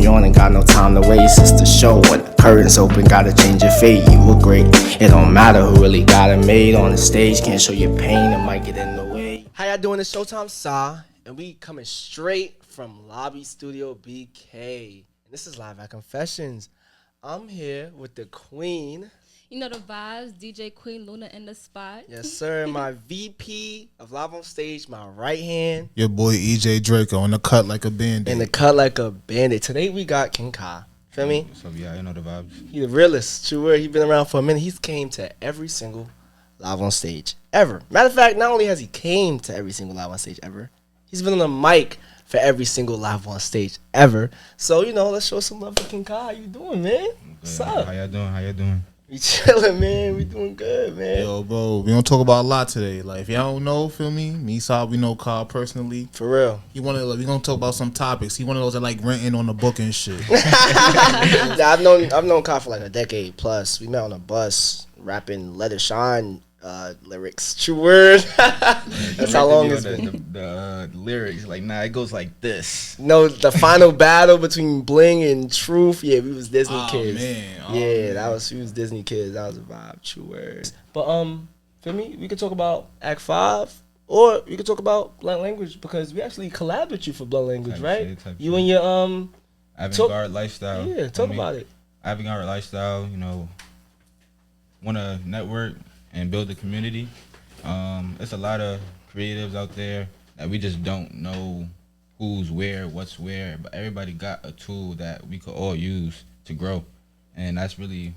on and got no time to waste. It's the show when the curtains open, gotta change your fate. You were great, it don't matter who really got it made. On the stage, can't show your pain, it might get in the way. How y'all doing? It's Showtime Sa, and we coming straight from Lobby Studio BK. And this is Live at Confessions. I'm here with the queen. You know the vibes, DJ Queen Luna in the spot. Yes, sir. My VP of Live on Stage, my right hand. Your boy EJ Draco in the cut like a bandit. In the cut like a bandit. Today we got KingKai. Feel me? So yeah, you know the vibes. He the realest. True word. He been around for a minute. He's came to every single Live on Stage ever. Matter of fact, not only has he came to every single Live on Stage ever, he's been on the mic for every single Live on Stage ever. So, you know, let's show some love to KingKai. How you doing, man? What's up? How y'all doing? How y'all doing? We chilling, man. We doing good, man. Yo, bro, we don't talk about a lot today. Like, if y'all don't know, feel me? Saab, we know Carl personally. For real. We gonna talk about some topics. He one of those that like renting on the book and shit. Yeah, I've known Carl for like a decade plus. We met on a bus rapping Let It Shine lyrics. True word. That's how long it's been. The lyrics, like, nah, it goes like this. No, the final battle between Bling and Truth. Yeah, we was Disney kids. Man. We was Disney kids. That was a vibe. True words. But for me, we could talk about Act 5, or we could talk about Blunt Language, because we actually collabed with you for Blunt Language, Type right? shit, type You shit. and your Avant-garde lifestyle. Yeah, talk about it. Avant-garde lifestyle, you know, want to network and build a community. It's a lot of creatives out there that we just don't know who's where, what's where, but everybody got a tool that we could all use to grow. And that's really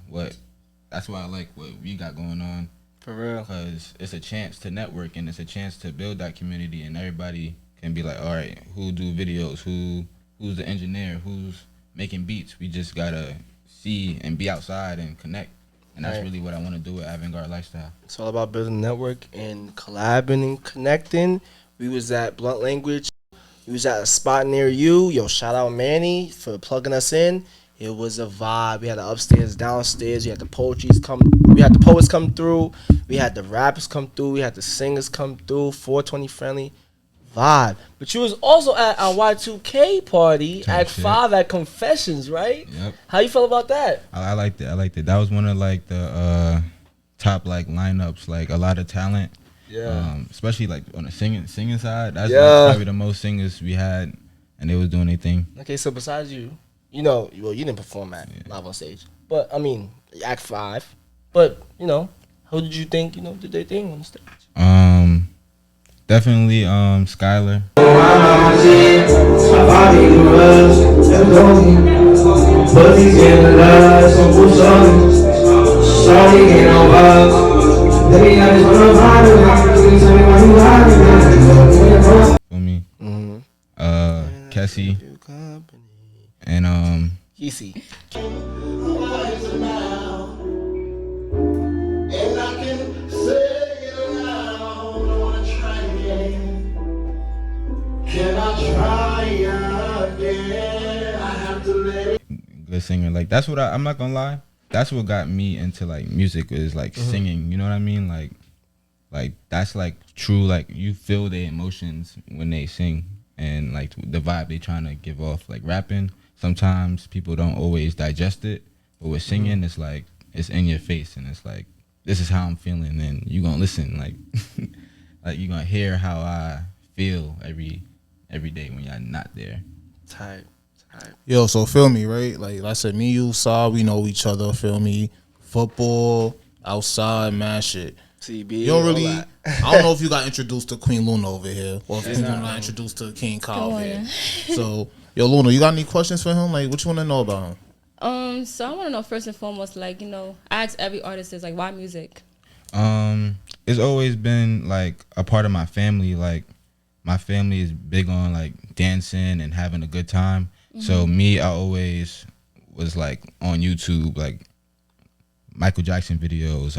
that's why I like what we got going on. For real. Because it's a chance to network and it's a chance to build that community, and everybody can be like, all right, who do videos, who's the engineer, who's making beats. We just gotta see and be outside and connect. And that's really what I want to do with Avant-garde Lifestyle. It's all about building a network and collabing and connecting. We was at Blunt Language. We was at a spot near you. Yo, shout out Manny for plugging us in. It was a vibe. We had the upstairs, downstairs. We had the We had the poets come through. We had the rappers come through. We had the singers come through. 420 friendly vibe. But you was also at our Y2K party, Act 5 at Confessions, right? Yep. How you feel about that? I liked it. I liked it. That was one of like the top like lineups. Like a lot of talent. Yeah. Especially like on the singing side. That's Yeah. like probably the most singers we had, and they was doing their thing. Okay, so besides you know, well, you didn't perform at Live on Stage, but I mean, Act 5. But you know, who did you think did their thing on the stage? Definitely Skylar. For me. Kessie. And Easy. good singer. Like that's what I'm not gonna lie. That's what got me into like music is like singing. You know what I mean? Like that's like true. Like you feel their emotions when they sing and like the vibe they trying to give off. Like rapping, sometimes people don't always digest it, but with singing, it's like it's in your face and it's like this is how I'm feeling, and you gonna listen like like you gonna hear how I feel every day when y'all not there. Tight. Yo, so feel me, right? Like I said, me, you, Saw, we know each other, feel me? Football, outside, mad shit. CB, You don't really, all that. I don't know if you got introduced to Queen Luna over here, or if you got introduced to KingKai over here. So, yo, Luna, you got any questions for him? Like, what you want to know about him? So I want to know first and foremost, like, I ask every artist is like, why music? It's always been like a part of my family. Like my family is big on like dancing and having a good time. So me, I always was like on YouTube, like Michael Jackson videos,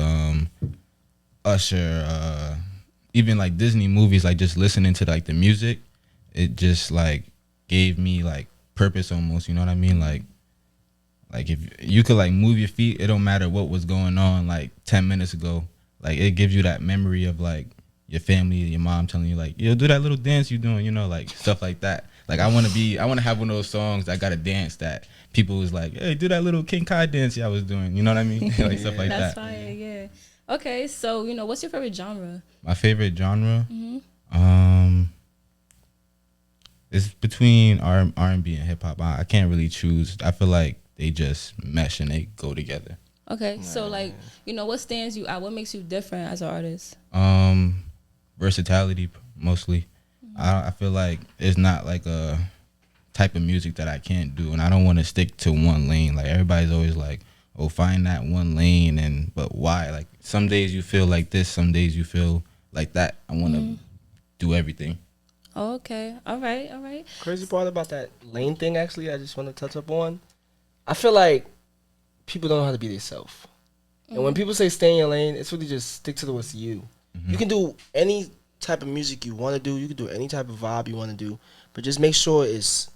Usher, even like Disney movies, like just listening to like the music, it just like gave me like purpose almost, you know what I mean? Like if you could like move your feet, it don't matter what was going on like 10 minutes ago. Like it gives you that memory of like your family, your mom telling you like, yo, do that little dance you doing, like stuff like that. Like I want to have one of those songs that got a dance that people was like, hey, do that little KingKai dance I was doing. You know what I mean? Like stuff like That's that. fire, yeah. Okay, so what's your favorite genre? My favorite genre, it's between R&B and hip hop. I can't really choose. I feel like they just mesh and they go together. Okay, so like what stands you out? What makes you different as an artist? Versatility mostly. I feel like it's not like a type of music that I can't do, and I don't want to stick to one lane. Like everybody's always like, oh, find that one lane, but why? Like some days you feel like this, some days you feel like that. I want to do everything. Oh, okay, all right. Crazy part about that lane thing, actually, I just want to touch up on. I feel like people don't know how to be themselves. And when people say stay in your lane, it's really just stick to what's you. You can do any type of music you want to do. You can do any type of vibe you want to do. But just make sure it's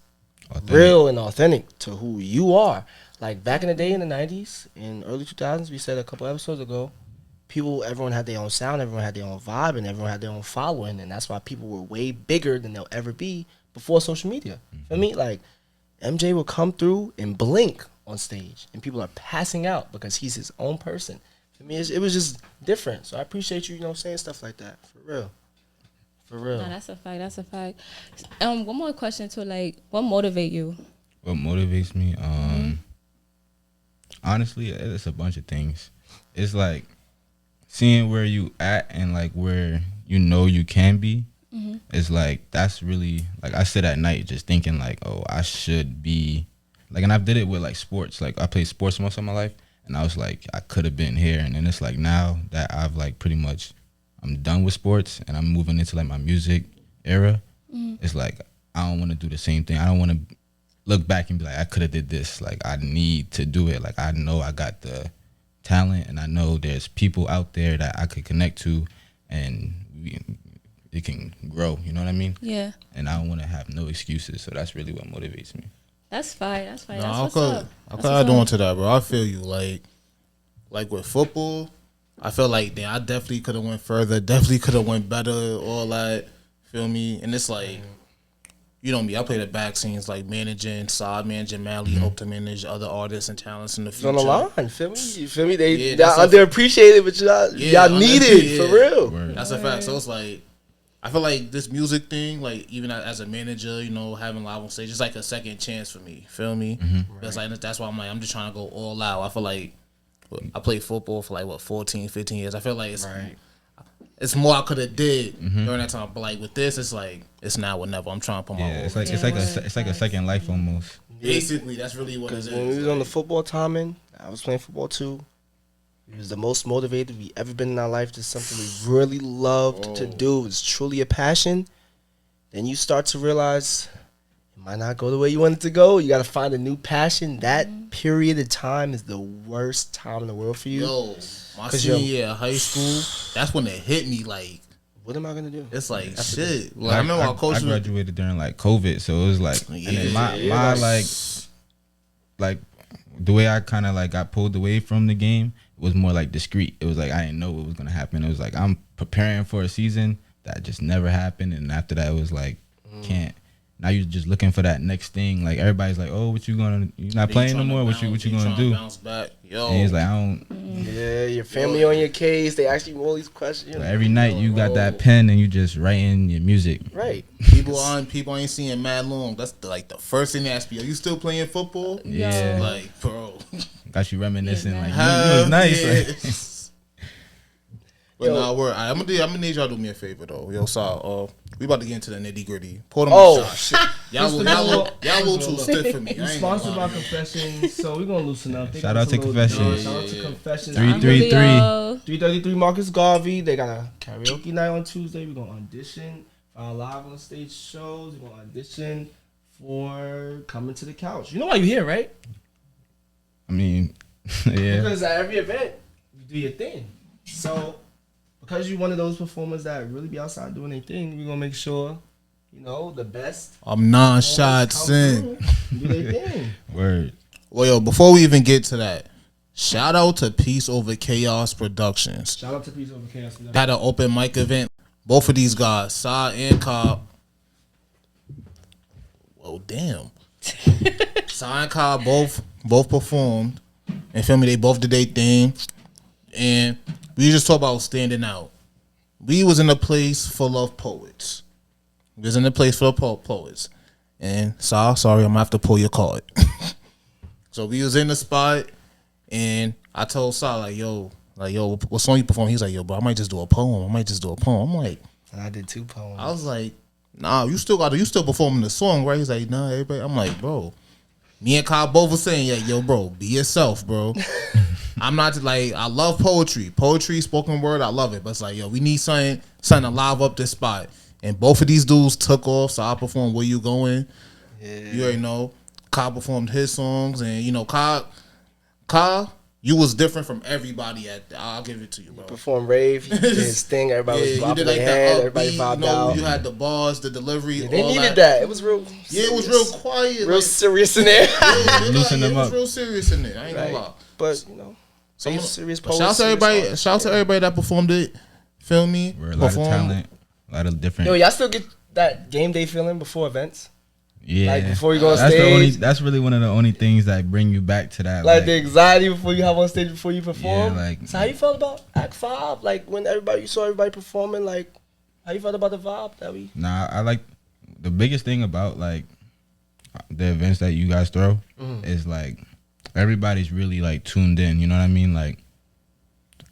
real and authentic to who you are. Like back in the day in the 90s, in early 2000s, we said a couple episodes ago, everyone had their own sound, everyone had their own vibe, and everyone had their own following. And that's why people were way bigger than they'll ever be before social media. For me, like MJ will come through and blink on stage, and people are passing out because he's his own person. For me, it was just different. So I appreciate you, saying stuff like that. For real. For real. No, that's a fact. One more question too. Like, what motivate you? What motivates me? Honestly, it's a bunch of things. It's like seeing where you at and like where you can be. It's like that's really like I sit at night just thinking like, oh, I should be like, and I did it with like sports. Like I played sports most of my life, and I was like, I could have been here. And then it's like now that I've like pretty much I'm done with sports and I'm moving into like my music era. It's like I don't want to do the same thing. I don't want to look back and be like, I could have did this. Like I need to do it. Like I know I got the talent, and I know there's people out there that I could connect to, and it can grow. You know what I mean? Yeah. And I don't want to have no excuses. So that's really what motivates me. That's fine. No, That's what's up. I could add on to that, bro. I feel you. Like with football, I feel like damn, I definitely could have went further, definitely could have went better, all that. Feel me? And it's like, you know me, I play the back scenes, like side managing Mally, hope to manage other artists and talents in the future. On the line, feel me? You feel me? Y'all that's underappreciated, but y'all need it, for real. Word. That's a fact. So it's like, I feel like this music thing, like even as a manager, having live on stage, it's like a second chance for me. Feel me? That's like that's why I'm just trying to go all out. I feel like I played football for like 14, 15 years. I feel like it's more I could have did during that time. But like with this, it's like it's now or never. I'm trying to put my Yeah, all. it's like a second life almost. Basically, that's really what it is. When we was on the football timing, I was playing football too. It was the most motivated we ever been in our life. Just something we really loved to do. It's truly a passion. Then you start to realize it might not go the way you want it to go. You got to find a new passion. That period of time is the worst time in the world for you. Yo, my senior year of high school, that's when it hit me like, what am I gonna do? it's like shit. Like, I remember our coach I graduated during like COVID, so it was like, and then my like the way I kind of like got pulled away from the game was more like discreet. It was like I didn't know what was gonna happen. It was like I'm preparing for a season that just never happened, and after that it was like can't. Now you're just looking for that next thing. Like everybody's like, "Oh, you're not playing no more. What you gonna do?" Bounce back. Yo. And he's like, "I don't." Yeah, your family on your case. They ask you all these questions. So every night you got that pen and you just writing your music. Right. People ain't seeing mad long. That's like the first thing they ask me. Are you still playing football? Yeah. Like, bro. Got you reminiscing. Yeah, like man. you was nice. Yeah. Like, But nah, word. I'm gonna need y'all to do me a favor though. Yo, Sal, we about to get into the nitty gritty. Pour them a shot. Shit. Y'all a little too stiff for me. I ain't Sponsored gonna by lie. Confessions, so we're gonna loosen up. They Shout got out to some little Confessions. Shout out to Confessions. 333. 333 Marcus Garvey. They got a karaoke night on Tuesday. We're gonna audition for our live on stage shows. We're gonna audition for Coming to the Couch. You know why you're here, right? I mean, yeah. Because at every event, you do your thing. So, because you're one of those performers that really be outside doing their thing, we're gonna make sure, the best. I'm non-shots in. Do their thing. Word. Well, yo, before we even get to that, shout out to Peace Over Chaos Productions. Shout out to Peace Over Chaos. Had an open mic event. Both of these guys, Sa and Cobb. oh damn. Sai and Kai both performed, and feel me, they both did their thing, and we just talk about standing out. We was in a place full of poets. We was in a place full of poets, and sorry, I'm gonna have to pull your card. So we was in the spot, and I told Sai like, yo, what song you perform? He's like, yo, bro, I might just do a poem. I'm like, And I did 2 poems. I was like, nah, you still performing the song, right? He's like, nah, everybody. I'm like, bro, me and Kyle both were saying, yeah, yo, bro, be yourself, bro. I'm not like, I love poetry, spoken word, I love it, but it's like, yo, we need something to live up this spot. And both of these dudes took off, so I performed Where You Going. Yeah. You already know. Kyle performed his songs, and you know, Kyle, you was different from everybody. I'll give it to you, bro. He performed Rave, he did his thing, everybody was bopping their head, everybody bobbed out. You had the bars, the delivery, yeah, they needed that. It was real serious. Yeah, it was real quiet. Real serious in there. Loosen them up. It was real serious in there. I ain't gonna lie. But, you know, some serious poets. Shout out to everybody that performed it. Feel me? We're a lot of talent, a lot of different. Yo, y'all still get that game day feeling before events? Yeah, like before you go on that's stage. That's really one of the only things that bring you back to that. Like the anxiety before you have on stage before you perform. Yeah, like, so how you felt about Act 5? Like when you saw everybody performing, like how you felt about the vibe that we? Nah, I like the biggest thing about like the events that you guys throw is like everybody's really like tuned in. You know what I mean? Like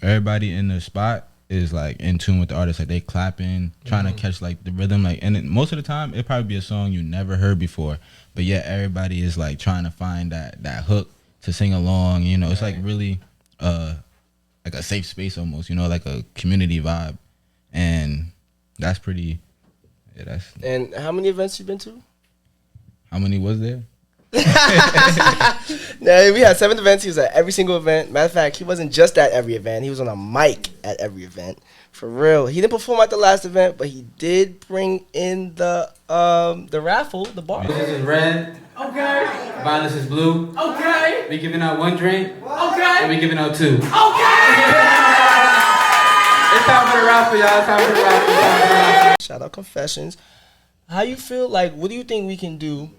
everybody in the spot is like in tune with the artist, like they clapping, trying to catch like the rhythm, like, and most of the time it probably be a song you never heard before, but yet everybody is like trying to find that hook to sing along. You know, it's like really like a safe space almost. You know, like a community vibe, and that's pretty. Yeah, that's. And how many events you been to? How many was there? No, we had 7 events. He was at every single event. Matter of fact, he wasn't just at every event. He was on a mic at every event. For real. He didn't perform at the last event, but he did bring in the raffle, the bar. This is red. Okay. Violence is blue. Okay. We giving out 1 drink. Okay. And we giving out 2. Okay. It's time for the raffle, y'all. It's time for the raffle. Shout out Confessions. How you feel like, what do you think we can do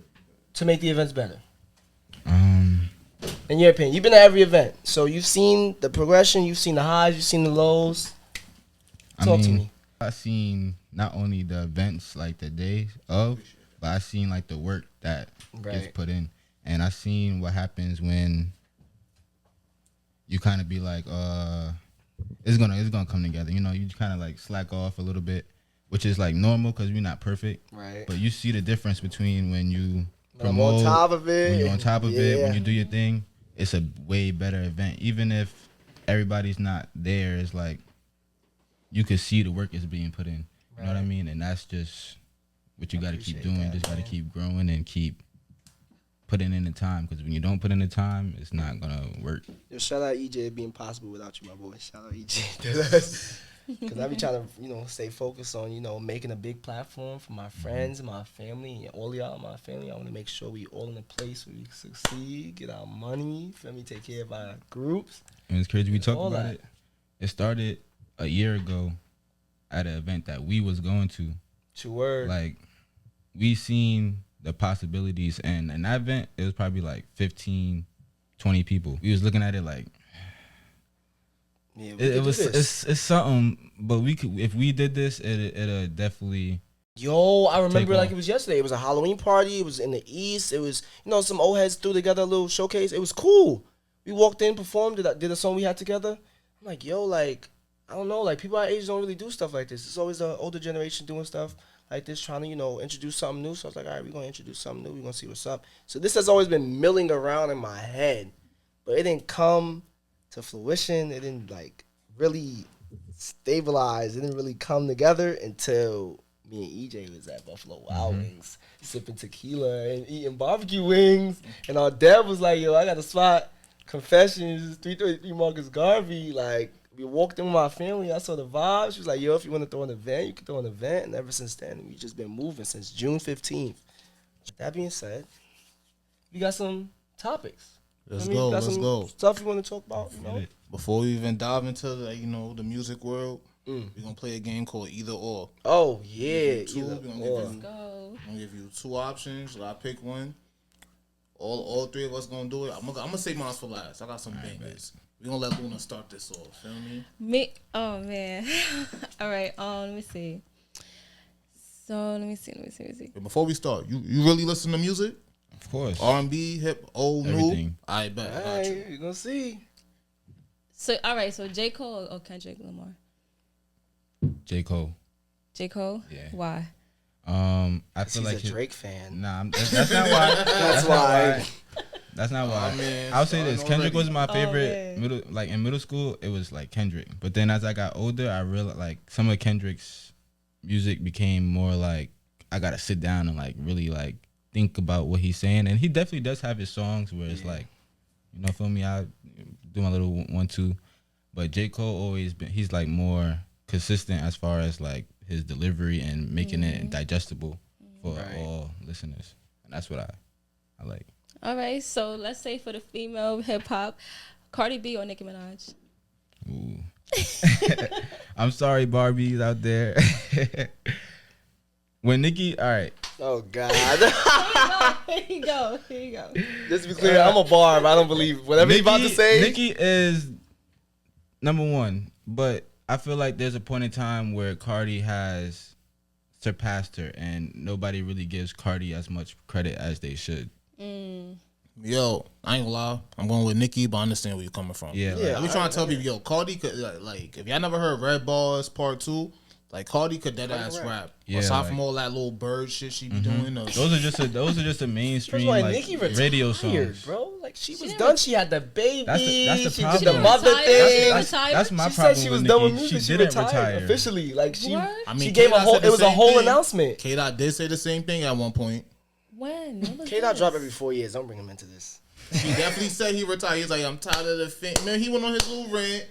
to make the events better? In your opinion, you've been at every event, so you've seen the progression, you've seen the highs, you've seen the lows. Talk to me. I've seen not only the events like the day of, but I've seen like the work that gets put in, and I've seen what happens when you kind of be like, it's gonna come together. You know, you kind of like slack off a little bit, which is like normal because we're not perfect. Right. But you see the difference between when you promote, on top of it, when you're on top of it, when you do your thing. It's a way better event. Even if everybody's not there, it's like you could see the work is being put in. You know what I mean? And that's just what you got to keep doing. Just got to keep growing and keep putting in the time. Because when you don't put in the time, it's not going to work. Yo, shout out EJ. It'd be impossible without you, my boy. Shout out EJ. Because I be trying to, stay focused on, making a big platform for my friends, my family, and all y'all, my family. I want to make sure we all in a place where we succeed, get our money, feel me, take care of our groups. And it's crazy we talk about it. It started a year ago at an event that we was going to. To work. Like, we seen the possibilities, and in that event, it was probably like 15, 20 people. We was looking at it like, yeah, it's something, but we could, if we did this, it'll definitely. Yo, I remember like it was yesterday. It was a Halloween party. It was in the East. It was, some old heads threw together a little showcase. It was cool. We walked in, performed, did a song we had together. I'm like, yo, like, I don't know, like people our age don't really do stuff like this. It's always the older generation doing stuff like this, trying to, introduce something new. So I was like, all right, we're going to introduce something new. We're going to see what's up. So this has always been milling around in my head, but it didn't come to fruition. It didn't like really stabilize. It didn't really come together until me and EJ was at Buffalo Wild Wings sipping tequila and eating barbecue wings, and our dad was like, yo, I got a spot. Confessions, 333 Marcus Garvey. Like, we walked in with my family. I saw the vibe. She was like, yo, if you want to throw an event, you can throw an event. And ever since then, we just been moving since June 15th. That being said, we got some topics. Let's go. Stuff you want to talk about, Before we even dive into the music world, Mm. We're gonna play a game called Either Or. Oh yeah, Two, either we're gonna or. Let's go. I'm gonna give you two options. I pick one. All three of us gonna do it. I'm gonna save mine for last. I got some bangers. We gonna let Luna start this off. Feel me? Me. Oh man. All right. Let me see. So let me see. But before we start, you really listen to music? Of course. R&B, hip, old, new. Everything. I bet. All Got you. right, you gonna see. So all right. So J. Cole or Kendrick Lamar? J. Cole. J. Cole. Yeah. Why? I feel He's like a Drake fan. Nah, that's not why. That's why. That's not why. Oh, man, I'll say this: starting Kendrick already. was my favorite. man. In middle school, it was like Kendrick. But then as I got older, I realized like some of Kendrick's music became more like I gotta sit down and like really like think about what he's saying. And he definitely does have his songs where it's like, you know, feel me? I do my little 1-2. But J. Cole always been. He's like more consistent as far as like his delivery and making it digestible for all listeners. And that's what I like. All right. So let's say for the female hip hop, Cardi B or Nicki Minaj. Ooh. I'm sorry, Barbies out there. When Nicki, all right. Oh God. Here you go. Just to be clear, I'm a Barb. I don't believe whatever he's about to say. Nicki is number one, but I feel like there's a point in time where Cardi has surpassed her, and nobody really gives Cardi as much credit as they should. Yo, I ain't gonna lie. I'm going with Nicki, but I understand where you're coming from. Yeah, Yeah. Like, we trying to tell people, yo, Cardi could like if y'all never heard Red Bars Part 2, like Cardi could dead ass rap. Yeah, Aside like- from all that little bird shit she be doing. those are just the mainstream That's why like Nicki retired, radio songs. bro. Like she was didn't done. She had the baby. That's the she problem. did the mother Retired? thing. That's my She problem. said she was with done with Nicki. music. She didn't retired retire officially. Like she, Word? I mean, she gave a K-Dot whole. said the It was a same whole thing. announcement. K-Dot did say the same thing at one point. When? When was K-Dot this? drop every 4 years. Don't bring him into this. He definitely said he retired. He's like, I'm tired of the thing. Man, he went on his little rant.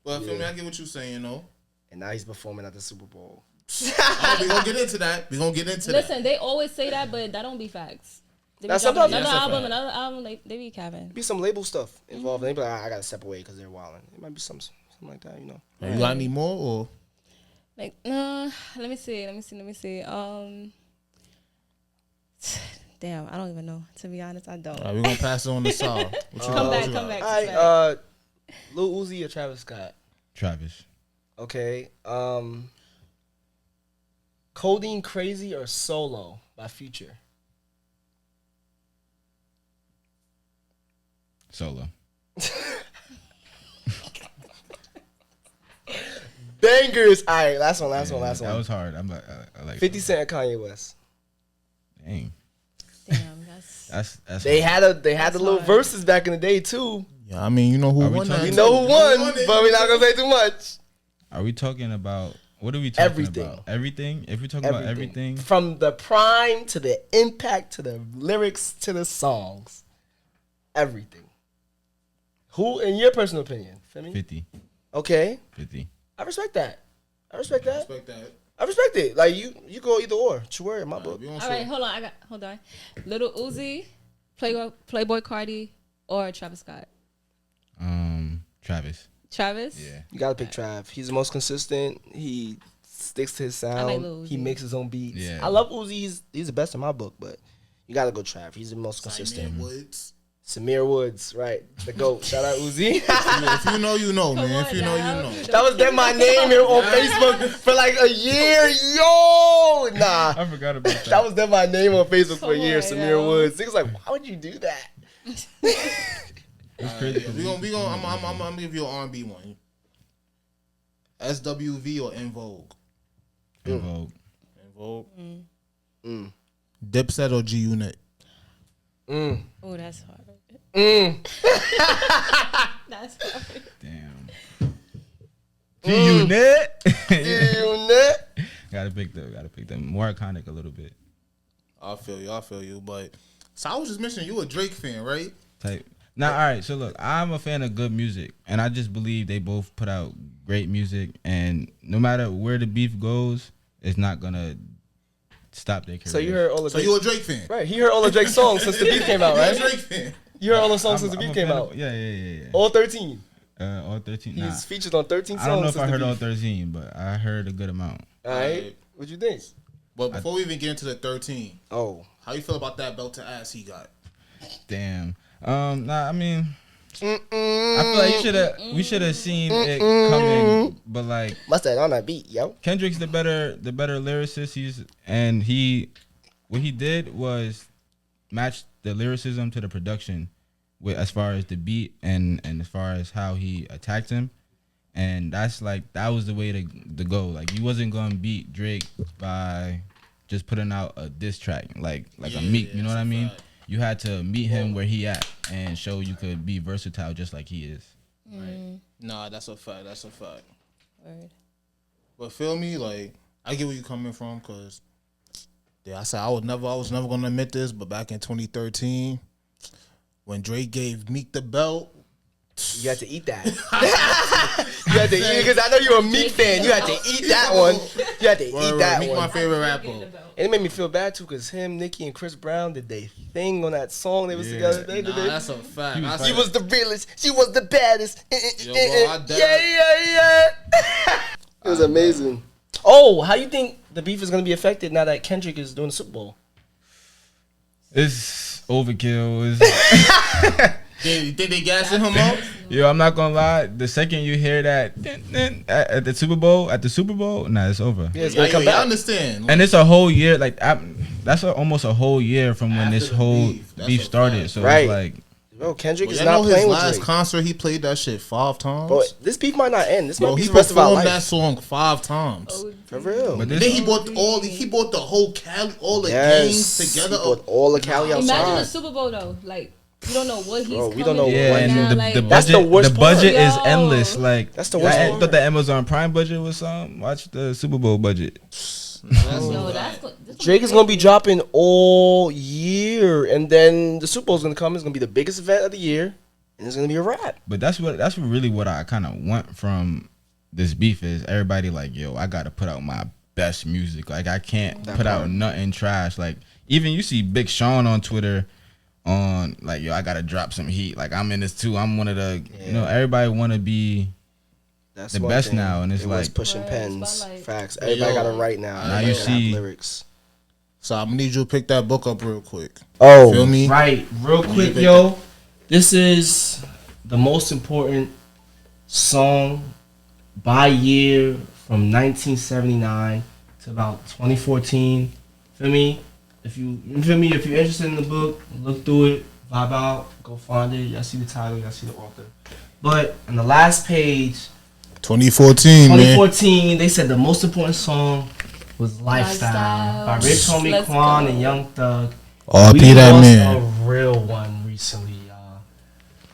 But feel me, I get what you saying, though. And now he's performing at the Super Bowl. We gonna get into that. We gonna get into that. Listen, they always say that, but that don't be facts. They be That's dropping sometimes- another That's a album, fact. another album. They be capping. Be some label stuff involved. And they be like, I gotta step away because they're wilding. It might be something like that, you know. You got any more or? Like, let me see. Damn, I don't even know. To be honest, I don't. All right, we're gonna pass it on the side. What you Come got? back, What you come got? back. All right, Lil Uzi or Travis Scott? Travis. Okay. Codeine Crazy or Solo by Future? Solo. Bangers. All right, last one. That was hard. I'm like, I like 50 Cent and Kanye West. Dang. Damn, that's. That's They had the That's little hard. verses back in the day too. Yeah, I mean, you know who Are we won talking- that? We know who won, it. but we're not gonna say too much. Are we talking about what are we talking Everything. about? Everything? If we're talking about everything, from the prime to the impact to the lyrics to the songs, everything. Who, in your personal opinion, feel me? 50. Okay, 50. I respect that. I respect that. Respect that. I respect it. Like you go either or. True word in my book. We gonna All show- right, hold on. Little Uzi, Playboy Cardi, or Travis Scott. Travis. Travis. Yeah. You gotta pick Trav. He's the most consistent. He sticks to his sound. like Lil Uzi. He makes his own beats. Yeah. I love Uzi. He's the best in my book, but you gotta go Trav. He's the most consistent. Simon Woods. Samir Woods, right? The GOAT. Shout out Uzi. If you know, you know, man. If you know, you know. That was then my name here on Facebook for like a year. Yo, nah. I forgot about that. That was then my name on Facebook for a Come year. on, Samir yo. Woods. Niggas like, why would you do that? It's crazy. We gonna. I'm gonna give you an R&B one. SWV or In Vogue? In Vogue. In Vogue. Dipset or G Unit? Oh, that's hard. That's hard. Damn. G-Unit. Unit. Gotta pick them. More iconic a little bit. I feel you. But so I was just mentioning you a Drake fan, right? Type. Now, all right. So look, I'm a fan of good music, and I just believe they both put out great music, and no matter where the beef goes, it's not gonna stop their career. So you heard all the So Drake, you a Drake fan? right? He heard all the Drake songs since the beat came out, You a right? Drake fan? You heard all the songs I'm since the a beat came fan out. of- yeah. All 13. All 13. Nah, He's featured on 13 songs. I don't know if since I the heard all beef. 13, but I heard a good amount. All right. What you think? But before we even get into the 13, Oh. how you feel about that belt to ass he got? Damn. Nah, I mean, I feel like we should have seen it coming, but like Must have on that beat, yo. Kendrick's the better lyricist. What he did was match the lyricism to the production, with as far as the beat and as far as how he attacked him, and that was the way to go. Like, you wasn't gonna beat Drake by just putting out a diss track like a Meek. You know what I mean? Fact. You had to meet him where he at and show you could be versatile just like he is. Right. Nah, that's a fact. That's a fact. Word. But feel me, like, I get where you coming from, cause I said I was never gonna admit this, but back in 2013, when Drake gave Meek the belt, You had to eat that. You had to eat it because I know you're a Meek fan. You had to eat that one. You had to eat that Meek my one. favorite rapper. And it made me feel bad too because him, Nicki, and Chris Brown did they thing on that song they was together. They did Nah, it. that's a fact. She was the realest. She was the baddest. Yo, bro, I Yeah. It was amazing. Oh, how you think the beef is gonna be affected now that Kendrick is doing the Super Bowl? It's overkill. It's Did they gassing him up? Yo, I'm not gonna lie. The second you hear that at the Super Bowl, nah, it's over. Yeah, it's gonna come I back. understand. And it's a whole year. Like, that's almost a whole year from when After this the whole beef. That's beef a started. fact. So Right. it's like, Bro, Kendrick Well, is you not know his playing with last Drake. concert, he played that shit 5 times. Bro, this beef might not end. This Bro, might be he the rest of our performed life. that song 5 times. For real. but Then this, he bought the whole Cali, all the Yes. gangs together. He bought all the Cali Imagine the outside. Super Bowl though. Like, you don't know what he's Bro, we coming don't know with yeah, what and now, the like, budget, That's the worst the budget part. is Yo. endless. Like, That's the worst I part. thought the Amazon Prime budget was something. Watch the Super Bowl budget. yo, this Drake is gonna be dropping all year, and then the Super Bowl's gonna come. It's gonna be the biggest event of the year, and it's gonna be a wrap. But that's really what I kind of want from this beef is everybody like, yo, I gotta put out my best music. Like, I can't put out nothing trash. Like, even you see Big Sean on Twitter on like, yo, I gotta drop some heat. Like, I'm in this too. I'm one of the, you know, everybody want to be That's the one best thing. now, and it's It was like, pushing Right, pens. spotlight. Facts. Everybody yo, got to write now. now Everybody you gotta have see- lyrics. So I'm gonna need you to pick that book up real quick. Oh, Feel me? right. Real quick, pick yo. This is the most important song by year from 1979 to about 2014. Feel me? If you're interested in the book, look through it, vibe out, go find it. Y'all see the title, y'all see the author. But on the last page, 2014, man. 2014, they said the most important song was Lifestyle by Rich Homie Let's Quan go. and Young Thug. R.I.P. We that lost man. a real one recently, y'all.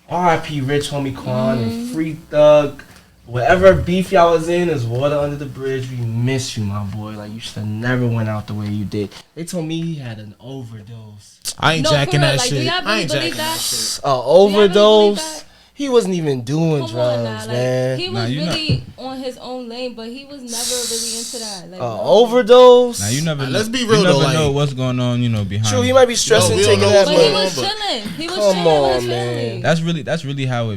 R.I.P. Rich Homie Quan and Free Thug. Whatever beef y'all was in is water under the bridge. We miss you, my boy. Like, you should have never went out the way you did. They told me he had an overdose. I ain't No, for jacking real, that like, do shit. y'all I really ain't believe jacking that that? shit. A really believe overdose? that? He wasn't even doing Come drugs, on now, like, man. he Nah, was you know- really on his own lane, but he was never really into that. Like, no. Overdose? now you never. Let's be you real, never though, know like- what's going on. You know, behind. True, he might be stressing we don't taking know that, what's But he going but was on, chilling. He was Come chilling on, with his man. family. That's really how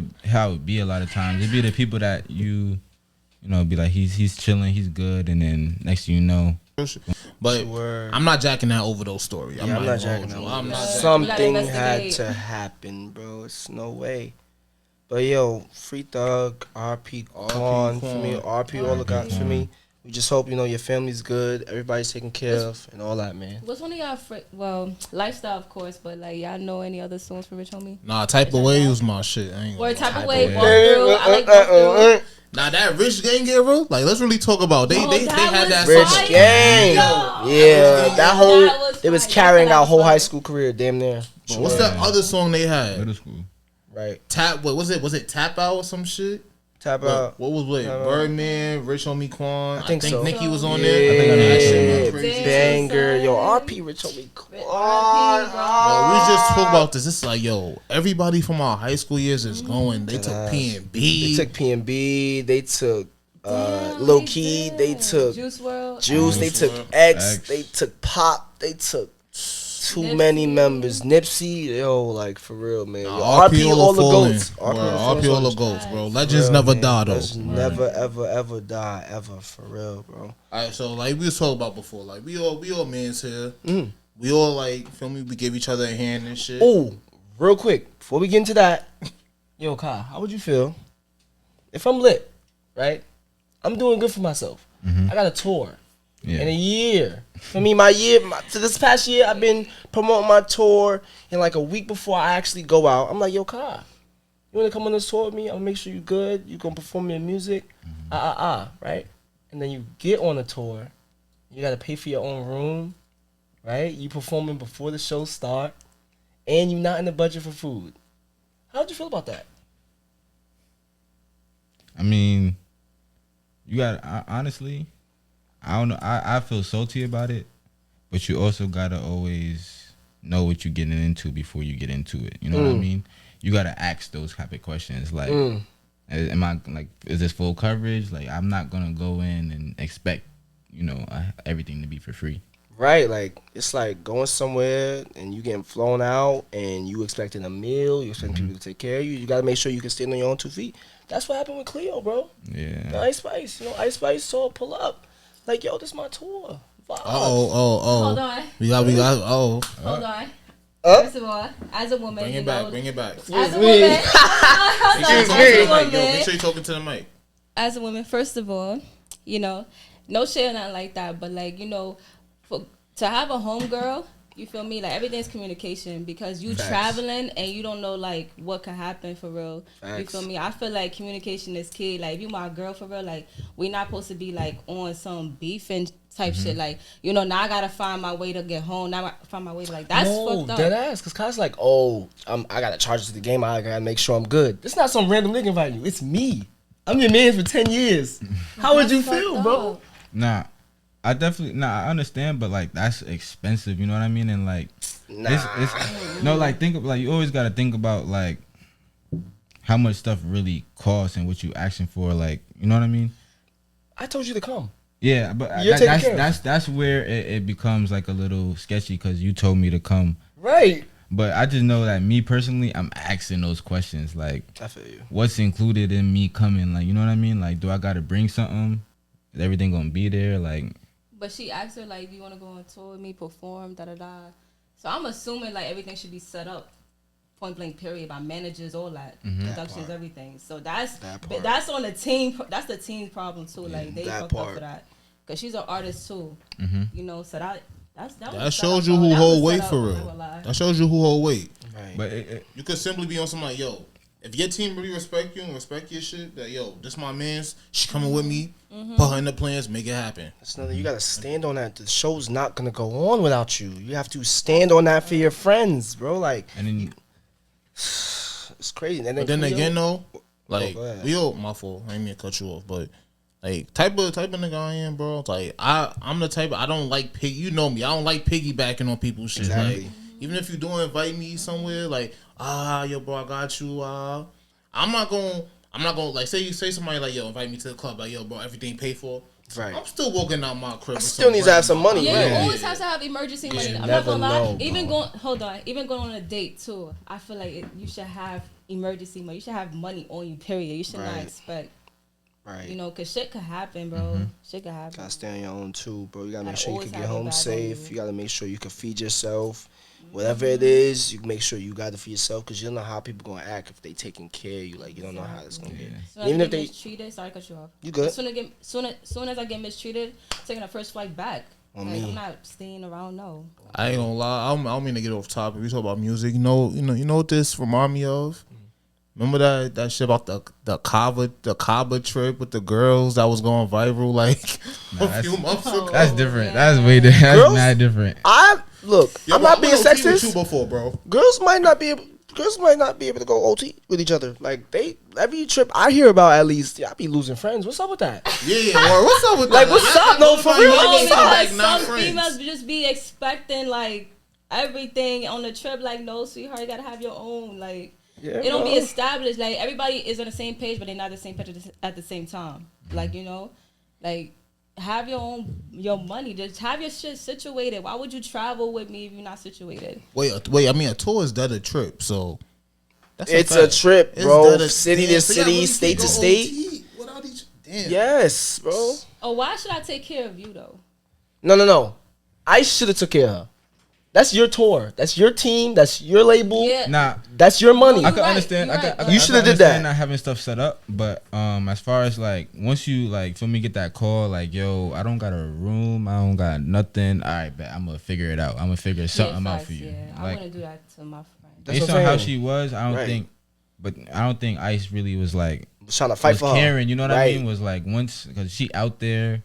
it be a lot of times. It be the people that you know, be like, he's chilling, he's good, and then next thing you know, But Word. I'm not jacking that overdose story. Yeah, I'm not even jacking gonna that. hold you. I'm not jacking Something We gotta had investigate. to happen, bro. It's no way. But yo, Free Thug, RP Quan for me, RP all the guys for me. We just hope, you know, your family's good, everybody's taken care of, and all that, man. What's one of y'all Lifestyle, of course, but like y'all know any other songs for Rich Homie? Nah, Type of Way was my shit. I ain't Or gonna type lie. of way, Way. walk through. I like walk through. Nah, that Rich Gang era. Like, let's really talk about. They Oh, they that had was that Rich fire. Gang. Yo. Yeah, that whole, was they was fire. carrying That our was whole fire. high school career, damn near. But what's that other song they had? middle school. Right. Tap. What was it? Was it Tap Out or some shit? Tap What, out. what was it? Tap Out. Birdman, Rich Homie Quan. I think so. Nicki was on Yeah, there. I think that shit went crazy. banger. Yo, son. RP Rich Homie Quan. Bro, we just talk about this. It's like, yo, everybody from our high school years is going. They took P&B. They took P&B. They took Damn, Lil they Key. did. They took Juice WRLD. Juice. They Juice took WRLD. X. X. They took Pop. They took Too many members. Nipsey, yo, like for real, man. Yo, RP RP all the falling. goats. RP all the goats, bro. Legends Real, never man. die though. Legends never, ever, ever die, ever, for real, bro. Alright, so like we was talking about before, like we all mans here. Mm. We all like feel me. We give each other a hand and shit. Oh, real quick before we get into that, yo, Kai, how would you feel if I'm lit, right? I'm doing good for myself. I got a tour in a year. For me, to this past year, I've been promoting my tour. And like a week before I actually go out, I'm like, yo, Kai, you want to come on this tour with me? I'll make sure you're good. You gonna perform your music, right? And then you get on the tour. You gotta pay for your own room, right? You performing before the show start, and you're not in the budget for food. How'd you feel about that? I mean, you got honestly, I don't know. I feel salty about it, but you also gotta always know what you're getting into before you get into it. You know what I mean? You gotta ask those type of questions. Like, am I like, is this full coverage? Like, I'm not gonna go in and expect, everything to be for free. Right, like it's like going somewhere and you getting flown out and you expecting a meal, you expecting people to take care of you. You gotta make sure you can stand on your own 2 feet. That's what happened with Cleo, bro. Yeah. The Ice Spice, Ice Spice saw her pull up. Like, yo, this my tour. Vibes. Hold on. We got. Hold on. First of all, as a woman, Bring it back. Bring it back. As a woman, Make sure you're talking to the mic. As a woman, first of all, no shit or nothing like that, but like, to have a homegirl, you feel me? Like everything's communication because you traveling and you don't know like what could happen for real. Facts. You feel me? I feel like communication is key. Like if you my girl for real, like we not supposed to be like on some beefing type shit. Like now I gotta find my way to get home. Now I find my way to like that's fucked up. Dead ass. Cause Kai's like, I gotta charge it to the game. I gotta make sure I'm good. It's not some random nigga inviting you. It's me. I'm your man for 10 years. How would you feel, bro? Nah, I understand, but like that's expensive, you know what I mean? And like, you always gotta think about like how much stuff really costs and what you asking for, like, you know what I mean? I told you to come. Yeah, but You're taking care of. that's where it becomes like a little sketchy because you told me to come. Right. But I just know that me personally, I'm asking those questions like, I feel you. what's included in me coming? Like, you know what I mean? Like, do I gotta bring something? Is everything gonna be there? Like. But she asked her like, "Do you want to go on tour with me, perform, da da da?" So I'm assuming like everything should be set up, point blank, period, by managers, all that, productions, everything. So that's on the team. That's the team's problem too. Like they fucked up for that because she's an artist too. So that shows you who hold weight for real. That shows you who hold weight. Right. But you could simply be on something like, yo, if your team really respect you and respect your shit, that yo, this my man's, she coming with me, put her in the plans, make it happen. That's another. You gotta stand on that. The show's not gonna go on without you. You have to stand on that for your friends, bro. Like, And then it's crazy. And But then again, though, like go ahead. we all, my fault. I ain't mean to cut you off, but like type of nigga I am, bro. Like I'm the type I don't like pig. You know me. I don't like piggybacking on people's shit. Exactly. Like even if you do invite me somewhere, like yo, bro, I got you. I'm not gonna like say somebody like yo, invite me to the club, like yo, bro, everything paid for. Right. I'm still walking out my crib. I still need to have some money. Yeah, right? you always have to have emergency money. I'm not never gonna lie. know, Even going on a date too. I feel like you should have emergency money. You should have money on you. Period. You should not Right. expect. Right. Cause shit could happen, bro. Shit could happen. Gotta stay on your own too, bro. You gotta make Gotta sure you always can get have your home bag on safe. you. You gotta make sure you can feed yourself. Whatever it is, you make sure you got it for yourself because you don't know how people gonna act if they taking care of you. Like you don't know how it's gonna get. Soon as Even I if get they, mistreated, sorry to cut you off. you good? Soon as I get mistreated, taking the first flight back. On Like, me. I'm not staying around. No. I ain't gonna lie. I don't mean to get off topic. We talk about music. You know what this remind me of? Remember that shit about the Cabo trip with the girls that was going viral like a few months ago. that's different. yeah. That's way different. That's Girls? mad different. I'm Yo, not bro, being I went OT with you sexist. before, bro. Girls might not be able to go OT with each other. Like every trip I hear about, at least I be losing friends. What's up with that? Yeah. Or what's up with that? Like, what's up? No, for real, Y'all what's gonna come up? back not Some friends. females just be expecting like everything on the trip. Like, no, sweetheart, you gotta have your own. Like, Yeah, it don't be bro. established. Like, everybody is on the same page, but they're not the same page at the same time. Like, like have your money. Just have your shit situated. Why would you travel with me if you're not situated? Wait. I mean, a tour is that a trip? So that's It's a a fact. trip, It's bro. that a- City damn, to so y'all city, really state to can't go state. OT without each. Damn. Yes, bro. Oh, why should I take care of you though? No. I should have took care of her. That's your tour. That's your team. That's your label. Yeah. Nah, That's your money. I could right, understand. you're I could, right, I but- could, You I shoulda could did understand that. not having stuff set up, but as far as like once you like feel me get that call like yo, I don't got a room, I don't got nothing. All right, bet I'm gonna figure it out. I'm gonna figure something out facts, for you. Yeah, I Like wouldn't do that to my friend. That's based what on I'm how saying. she was, I don't Right. think. But I don't think Ice really was like Was trying to fight was for her. caring. You know what I Right. mean? Was like once because she out there.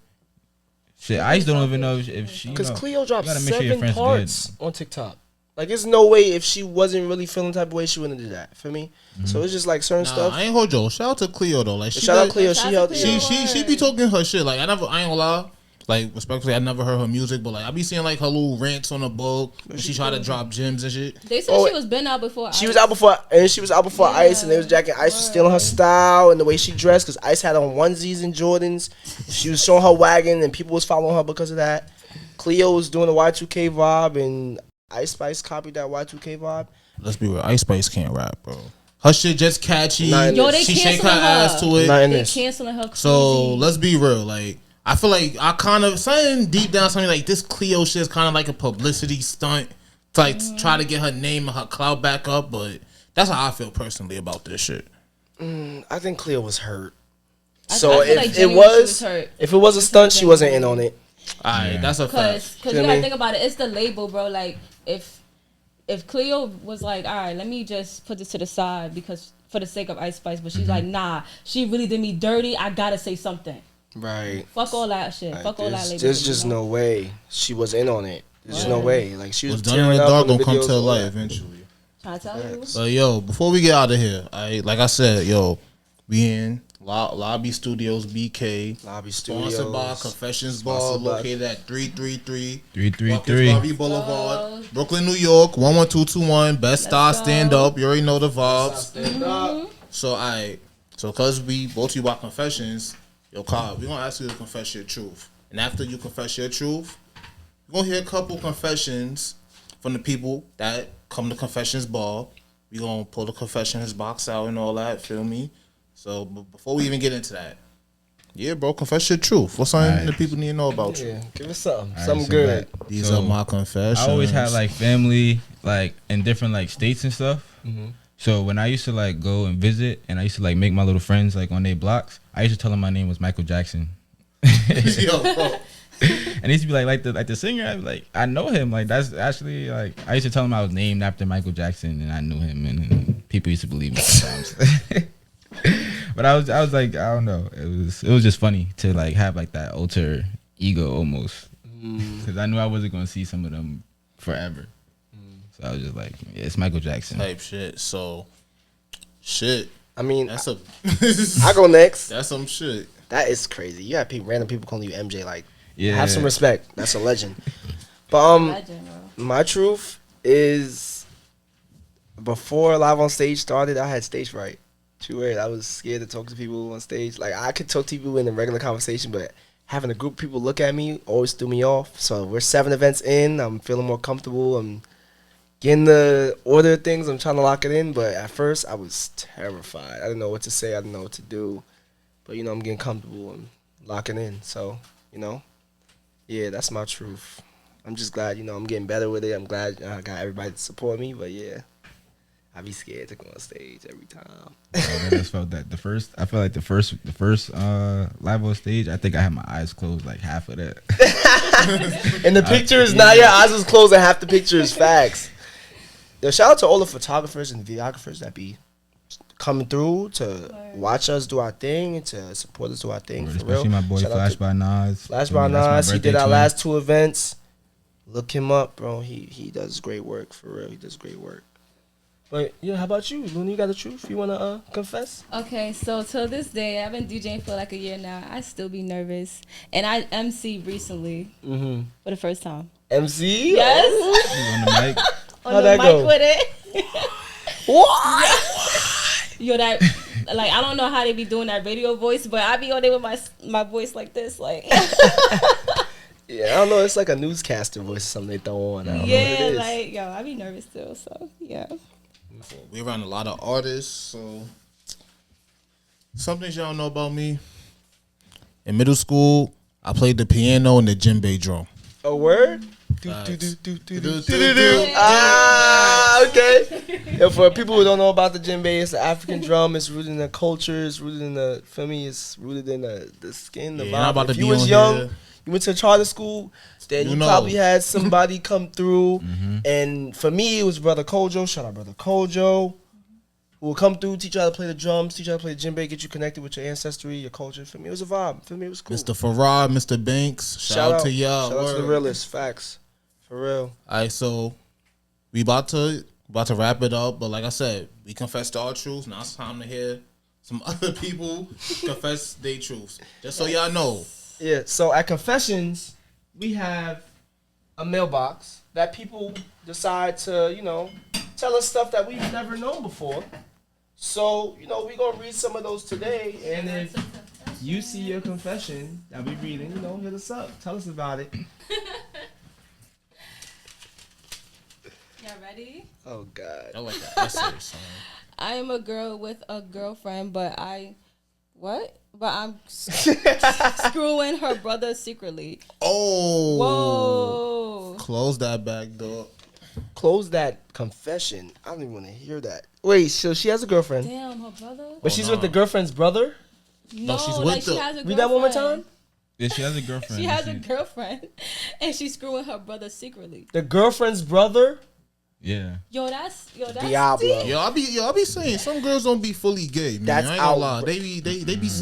Shit, Ice don't even know if she. Because you know, Cleo dropped you gotta make sure your 7 friends parts on TikTok. Like, there's no way if she wasn't really feeling the type of way, she wouldn't do that. For me, so it's just like certain Nah, stuff. I ain't hold you. Shout out to Cleo though. Like, Shout out did- Cleo. Shout She out held to it. Cleo. She be talking her shit. Like I ain't gonna lie. Like respectfully, I never heard her music, but like I be seeing like her little rants on the book when she try to drop gems and shit. They said Oh, she was been out before. She Ice. was out before, and she was out before Yeah, Ice, and they was jacking Ice for stealing her word. style and the way she dressed. Because Ice had on onesies and Jordans. She was showing her wagon, and people was following her because of that. Cleo was doing the Y2K vibe, and Ice Spice copied that Y2K vibe. Let's be real. Ice Spice can't rap, bro. Her shit just catchy. Nah, Yo, they she shake her canceling her. ass to it. Not in They this. canceling her. Crazy. So let's be real. Like I feel like I kind of something deep down something like this Cleo shit is kind of like a publicity stunt to like try to get her name and her clout back up. But that's how I feel personally about this shit. I think Cleo was hurt. I So feel like if it genuinely she was, hurt. if it was a stunt, she wasn't in on it. All right, that's a fact. Cause You know you what I gotta mean? think about it. It's the label, bro. Like if Cleo was like, all right, let me just put this to the side because for the sake of Ice Spice, but she's like, nah, she really did me dirty. I gotta say something. Right. Fuck all that shit. Fuck all that label. There's shit, just you know? no way she was in on it. There's just no way. Like she was What's done in tearing the up dark on the gonna come videos, to all light that. eventually. Trying to tell you. But yo, before we get out of here, like I said, yo, we in Lobby Studios BK. Lobby Sponsored by Studios. Confessions Bar, Sponsored by- located at 333 333. Harvey Boulevard, Brooklyn, New York, 11221. Best Star go. Stand Up. You already know the vibes. Stand up. So cause we both you about confessions, yo, Carl, we gonna ask you to confess your truth, and after you confess your truth, we're gonna hear a couple confessions from the people that come to Confessions Bar. We gonna pull the confessions box out and all that. Feel me? So before we even get into that, yeah, bro, confess your truth. What's something Alright. the people need to know about you? Yeah, give us something. Alright, Something so good. back- These so are my confessions. I always had like family like in different like states and stuff. So when I used to like go and visit and I used to like make my little friends like on their blocks, I used to tell them my name was Michael Jackson. Yo, bro. And he used to be like the singer. I'd be like, I know him. Like that's actually like I used to tell him I was named after Michael Jackson and I knew him and people used to believe me sometimes. But I was like, I don't know. It was just funny to like have like that alter ego almost because I knew I wasn't gonna see some of them forever. So I was just like, yeah, it's Michael Jackson. Type shit. So, shit. I mean, That's a. I go next. That's some shit. That is crazy. You have people, random people calling you MJ. Like, Yeah. have some respect. That's a legend. But Legend, bro. my truth is, before Live on Stage started, I had stage fright. True word. I was scared to talk to people on stage. Like, I could talk to people in a regular conversation, but having a group of people look at me always threw me off. So we're 7 events in. I'm feeling more comfortable. I'm getting the order of things. I'm trying to lock it in. But at first, I was terrified. I didn't know what to say. I didn't know what to do. But, I'm getting comfortable and locking in. So, yeah, that's my truth. I'm just glad, I'm getting better with it. I'm glad I got everybody to support me. But, yeah, I be scared to go on stage every time. I just felt that I felt like the first live on stage, I think I had my eyes closed like half of that. And the pictures, now your eyes was closed and half the picture is facts. Yo, shout out to all the photographers and videographers that be coming through to watch us do our thing and to support us do our thing. For Especially real. my boy Shout out Flash to by Nas. Flash I by mean, that's my Nas. He birthday did our twin. last 2 events. Look him up, bro. He does great work, for real. He does great work. But, yeah, how about you? Luna, you got the truth? You want to confess? Okay, so till this day, I've been DJing for like a year now. I still be nervous, and I MC recently Mm-hmm. for the first time. MC? Yes, On the mic. on How'd the that mic go? with it. What? Yo, that like I don't know how they be doing that radio voice, but I be on there with my voice like this, like. Yeah, I don't know. It's like a newscaster voice or something they throw on. I don't know what Yeah, it is. like yo, I be nervous too. So yeah. We around a lot of artists, so some things y'all know about me. In middle school, I played the piano and the djembe drum. A word? Facts. Okay. Yeah, for people who don't know about the djembe, it's an African drum. It's rooted in the culture. It's rooted in the, for me, it's rooted in the skin, the Yeah, vibe. I'm about to If be you was on young, here. you went to charter school, then you know. probably had somebody come through. And for me, it was Brother Kojo. Shout out Brother Kojo. Who will come through, teach you how to play the drums, teach you how to play the djembe, get you connected with your ancestry, your culture. For me, it was a vibe. For me, it was cool. Mr. Farad, Mr. Banks, shout out to y'all. Shout out to the Word. realest. Facts. For real. All right, so we about to wrap it up, but like I said, we confessed our truths. Now it's time to hear some other people confess their truths. Just so y'all know. Yeah, so at Confessions, we have a mailbox that people decide to, tell us stuff that we've never known before. So, we're going to read some of those today. And if you see your confession that we're reading, hit us up. Tell us about it. Y'all ready? Oh, God. I like that essay song. I am a girl with a girlfriend, but I'm screwing her brother secretly. Oh. Whoa. Close that back door. Close that confession. I don't even want to hear that. Wait, so she has a girlfriend. Damn, her brother? But she's with the girlfriend's brother? No, she's with like the- she has a girlfriend. Read that one more time. Yeah, she has a girlfriend. She has a girlfriend, and she's screwing her brother secretly. The girlfriend's brother? Yeah. Yo, that's Diablo. deep. Yo, I be saying some girls don't be fully gay, man. That's I ain't gonna lie. out. They be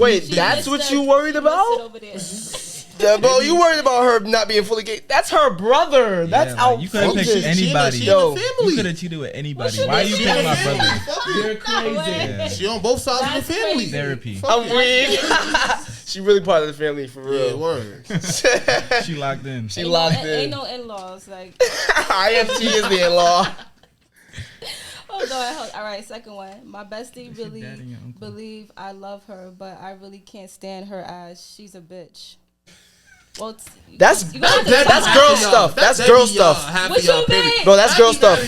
Wait, She that's listed- what you worried she about? listed over there. Yeah, bro, you worried about her not being fully gay? That's her brother. That's like, you could've outrageous. picked anybody. She Yo, in the You family. could have cheated with anybody. What Why you you mean? picking my She in the brother? family. You're crazy. Yeah. She on both sides of That's the family. crazy. Therapy. Fuck I'm it. weak. She really part of the family for Yeah, real. word. She locked in. She Ain't locked no, in. Ain't no in-laws. Like, IFT is the in-law. hold on. All right, second one. My bestie really daddy and uncle. believe I love her, but I really can't stand her as she's a bitch. Well, That's you gonna have to that's talk girl about stuff. that. That's girl stuff. What you mean? Bro, that's girl stuff.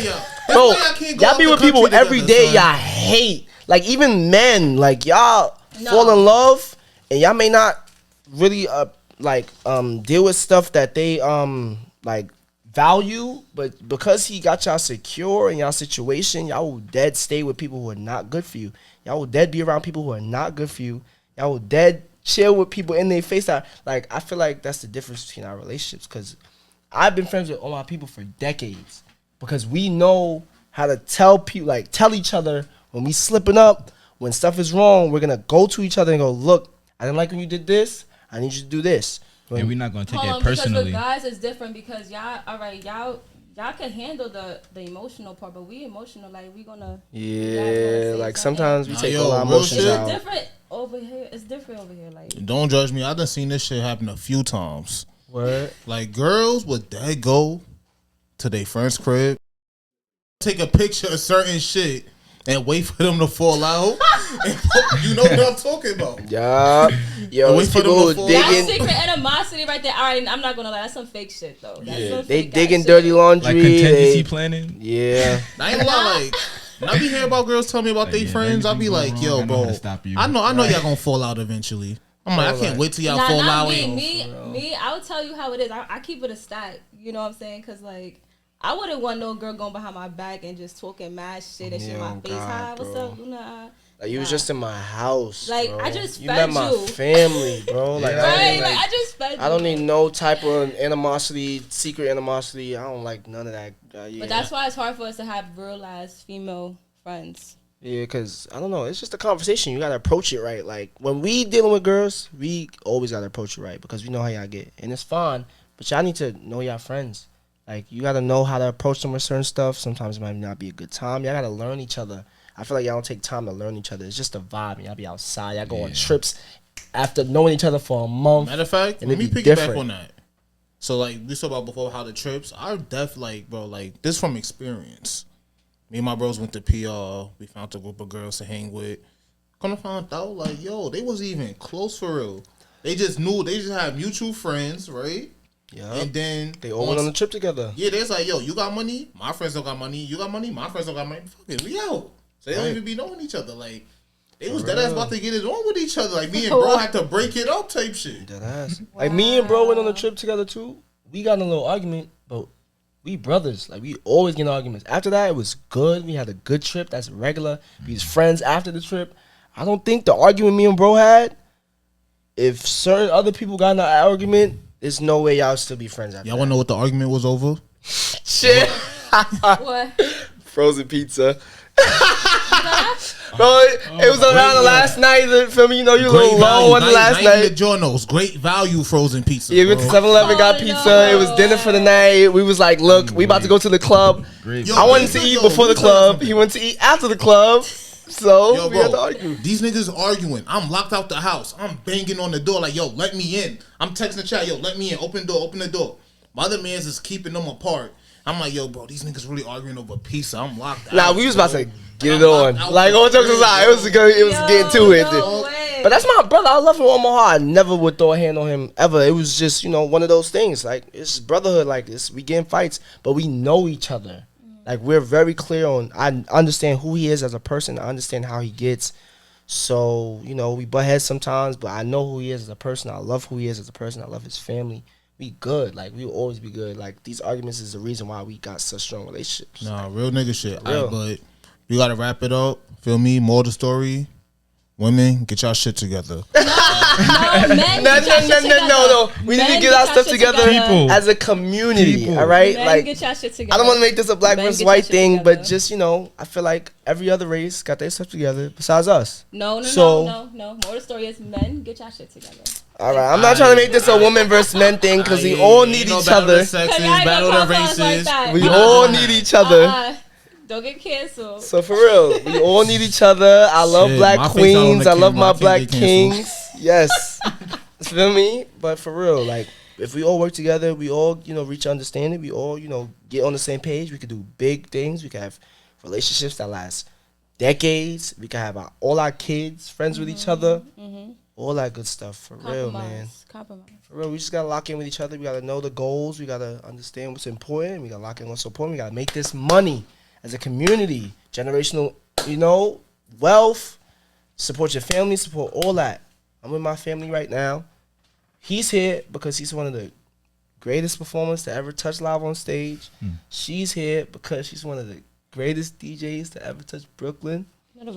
Bro, y'all be with people every day y'all y'all hate. Like even men, like y'all No. fall in love and y'all may not really deal with stuff that they like value, but because he got y'all secure in y'all situation, y'all will dead stay with people who are not good for you. Y'all will dead be around people who are not good for you. Y'all will dead chill with people in their face that, like, I feel like that's the difference between our relationships, because I've been friends with all my people for decades because we know how to tell people, like, tell each other when we slipping up, when stuff is wrong. We're gonna go to each other and go, look, I didn't like when you did this, I need you to do this. And we're not gonna take Hold it on, personally. Because with guys, it's different because y'all, all right, y'all can handle the emotional part, but we emotional, like we gonna. Yeah, like something. sometimes we Nah, take yo, all our real emotions shit. out. It's different over here. It's different over here. Like, Don't judge me. I done seen this shit happen a few times. Word. Like girls would dead go to their friend's crib, take a picture of certain shit, and wait for them to fall out. And you know what I'm talking about. Yeah. Yo, wait it's for them people to who fall that's digging. secret animosity right there. All right, I'm not gonna lie, that's some fake shit though. That's Yeah. some They fake digging ass dirty shit. laundry. Like contingency they- planning. Yeah. I ain't gonna lie, like when I be hearing about girls tell me about Like, their yeah, friends, I anything be go like, wrong, yo, I know how bro, to stop you. I know y'all gonna fall out eventually. I'm like, I can't wait till y'all Nah, fall not out. me. I'll tell you how it is. I keep it a stack. You know what I'm saying? Cause like, I wouldn't want no girl going behind my back and just talking mad shit and shit in my Yo, face. God, Hi, what's bro. up? Nah. Like you was just in my house. Like, bro. I just you fed met my you. family, bro. Like, Yeah. I don't Right, need, like I just fed you. I don't need no type of animosity, secret animosity. I don't like none of that. Yeah. But that's why it's hard for us to have real ass female friends. Yeah, because I don't know. It's just a conversation. You got to approach it right. Like, when we dealing with girls, we always got to approach it right because we know how y'all get. And it's fun, but y'all need to know y'all friends. Like, you got to know how to approach them with certain stuff. Sometimes it might not be a good time. Y'all got to learn each other. I feel like y'all don't take time to learn each other. It's just a vibe. Y'all be outside. Y'all go on trips after knowing each other for a month. Matter of fact, And let it me be piggyback different. on that. So like we talked about before, how the trips. I like, bro, like this from experience. Me and my bros went to PR. We found a group of girls to hang with. Come to find out, like, yo, they wasn't even close for real. They just knew, they just had mutual friends, right? Yeah. And then They all went on the trip together. Yeah, they's like, yo, you got money? My friends don't got money. You got money? My friends don't got money. Fuck it, we out. So they don't even be knowing each other. Like, they was dead ass about to get it on with each other. Like, me and bro had to break it up type shit. Dead ass. Like, me and bro went on a trip together too. We got in a little argument, but we brothers. Like, we always get in arguments. After that, it was good. We had a good trip. That's regular. We was friends after the trip. I don't think the argument me and bro had, if certain other people got in an argument, there's no way y'all still be friends after Y'all want to know what the argument was over? Shit. What? Frozen pizza. Bro, it was around the last night. You feel me? You know, you a little low on the last night. The night. Giorno's great value frozen pizza. Yeah, we went to 7-Eleven, got pizza. no. It was dinner for the night. We was like, look, we about to go to the club. Great. I wanted to eat before the club. He went to eat after the club. So Yo, we had to bro, argue. these niggas arguing. I'm locked out the house. I'm banging on the door like, yo, let me in. I'm texting the chat, yo, let me in. Open the door, open the door. My other man's is keeping them apart. I'm like, yo, bro, these niggas really arguing over pizza. I'm locked out. Nah, we was about to get it I'm on. locked out Like, for all jokes real, aside, bro. it was getting to it. No way. But that's my brother. I love him with my heart. I never would throw a hand on him ever. It was just, you know, one of those things. Like, it's brotherhood like this. We get in fights, but we know each other. Like, we're very clear on, I understand who he is as a person. I understand how he gets. So, you know, we butt heads sometimes, but I know who he is as a person. I love who he is as a person. I love his family. We good. Like, we will always be good. Like, these arguments is the reason why we got such strong relationships. Nah, real nigga shit. Real. But we gotta wrap it up. Feel me? More of the story. Women, get y'all shit together. Men, No. We need to get our stuff together People. as a community. People. All right, Men, like get your shit together. I don't want to make this a black Men, versus get white your shit thing, together. but just, you know, I feel like every other race got their stuff together besides us. No. So- More of the story is men, get your shit together. All right, I'm not trying to make this a woman versus men thing because we all need each other. Sexes, Y'all ain't battle gonna the talk to us like races. that. We all need each other. Don't get canceled. So for real, we all need each other. I love Shit, black my face out on queens. the I love camera. I my can't black get canceled. kings. Yes, feel me? But for real, like if we all work together, we all, you know, reach understanding. We all, you know, get on the same page. We could do big things. We could have relationships that last decades. We could have all our kids friends with each other. All that good stuff. For real, man. Compromise. For real, we just gotta lock in with each other. We gotta know the goals. We gotta understand what's important. We gotta lock in what's important. We gotta make this money as a community, generational, you know, wealth. Support your family. Support all that. I'm with my family right now. He's here because he's one of the greatest performers to ever touch live on stage. She's here because she's one of the greatest DJs to ever touch Brooklyn.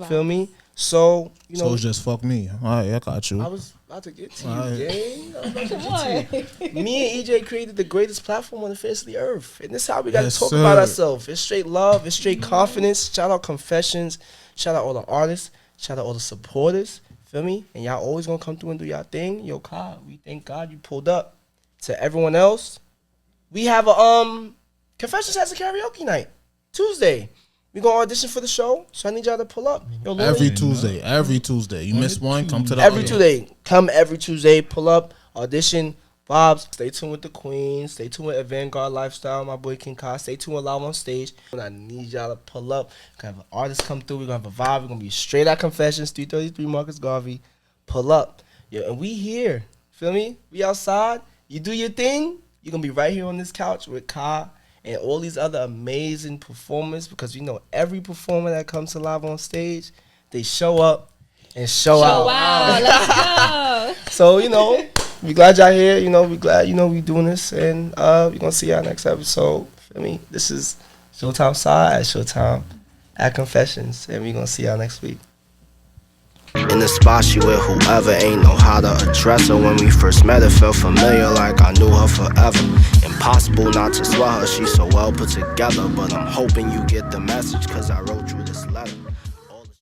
Feel me? So, you know, So it's just fuck me. All right, I got you. I was about to get to you, Alright. gang. I was about to Come get to on. you. Me and EJ created the greatest platform on the face of the earth. And this is how we got to Yes, talk sir. about ourselves. It's straight love. It's straight confidence. Shout out Confessions. Shout out all the artists. Shout out all the supporters. Feel me? And y'all always going to come through and do y'all thing. Yo, Kai, we thank God you pulled up. To everyone else, we have a Confessions has a karaoke night. Tuesday. We going to audition for the show. So I need y'all to pull up. Yo, Lily, Every Tuesday. You miss one, come to the every other. Tuesday. Come every Tuesday. Pull up, audition, vibes. Stay tuned with the Queen. Stay tuned with Vanguard Lifestyle, my boy KingKai. Stay tuned with Live on Stage. And I need y'all to pull up. We're going to have an artist come through. We're going to have a vibe. We're going to be straight out Confessions, 333 Marcus Garvey. Pull up. Yeah, and we here. Feel me? We outside. You do your thing. You're going to be right here on this couch with Kai and all these other amazing performers, because we know every performer that comes to Live on Stage, they show up and show out. Wow, let's go. So, you know, we glad y'all here. You know, we glad, you know, we doing this. And we're going to see y'all next episode. Feel me? This is Showtime Side at Showtime at Confessions. And we're going to see y'all next week. In the spot she with whoever, ain't know how to address her. When we first met, it felt familiar, like I knew her forever. Impossible not to swear her, she's so well put together. But I'm hoping you get the message, cause I wrote you